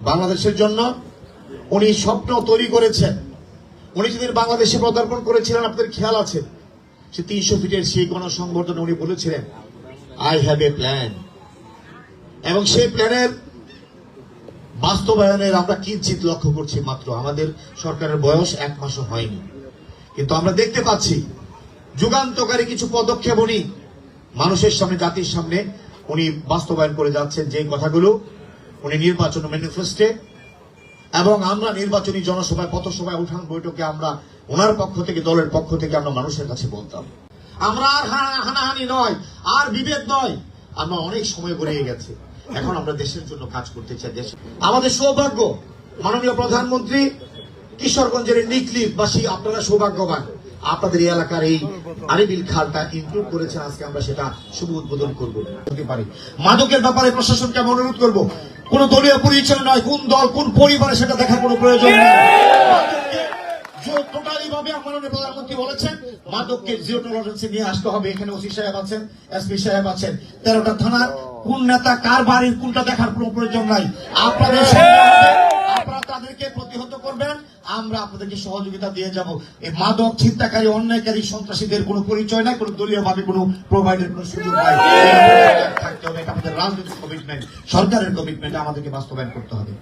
বাংলাদেশের জন্য উনি স্বপ্ন তৈরি করেছেন। উনি যেদিন বাংলাদেশে পদার্পণ করেছিলেন, আপনাদের খেয়াল আছে, সে 300 ফিটের সেই গণসংবর্ধনে উনি বলেছিলেন, আই হ্যাভ এ প্ল্যান। এবং সেই প্ল্যানের বাস্তবায়নের আমরা কিঞ্চিত লক্ষ্য করছি মাত্র। আমাদের সরকারের বয়স 1 মাসও হয়নি, কিন্তু আমরা দেখতে পাচ্ছি যুগান্তকারী কিছু পদক্ষেপ উনি মানুষের সামনে, জাতির সামনে উনি বাস্তবায়ন করে যাচ্ছেন। যে কথাগুলো উনি নির্বাচন ম্যানিফেস্টে এবং আমরা নির্বাচনী জনসভায়, পথসভায়, উঠান বৈঠকে আমরা ওনার পক্ষ থেকে, দলের পক্ষ থেকে আমরা মানুষের কাছে বলতাম, আমরা আর হানাহানি নয়, আর বিভেদ নয়, আমরা অনেক সময় গড়িয়ে গেছে, এখন আমরা দেশের জন্য কাজ করতে চাই। দেশ আমাদের সৌভাগ্য, মাননীয় প্রধানমন্ত্রী কিশোরগঞ্জের নিকলিবাসী, আপনারা সৌভাগ্যবান, আপনাদের এই এলাকার এই আরিবিল খালটা ইনক্লুড করেছেন। আজকে আমরা সেটা শুভ উদ্বোধন করবো। মাদকের ব্যাপারে প্রশাসনকে আমি অনুরোধ করবো, কোন দলীয় পরিচয় নয়, কোন দল কোন পরিবারে সেটা দেখার কোন প্রয়োজন নেই। টোটালি ভাবে মাননীয় প্রধানমন্ত্রী বলেছেন মাদককে জিরো টলারেন্সে নিয়ে আসতে হবে। এখানে ওসি সাহেব আছেন, এসপি সাহেব আছেন, 13টা থানার কোন নেতা কার বাড়ির কোনটা দেখার কোন প্রয়োজন নাই। আপনাদের আপনারা তাদেরকে প্রতিহত করবেন, আমরা আপনাদেরকে সহযোগিতা দিয়ে যাব। এই মাদক ছিনতাকারী, অন্যায়কারী, সন্ত্রাসীদের কোনো পরিচয় নাই, কোনো দলীয় ভাবে কোনো প্রোভাইডের কোনো সুযোগ নাই। থাকতে হবে, এটা আমাদের রাজনৈতিক কমিটমেন্ট, সরকারের কমিটমেন্ট, আমাদেরকে বাস্তবায়ন করতে হবে।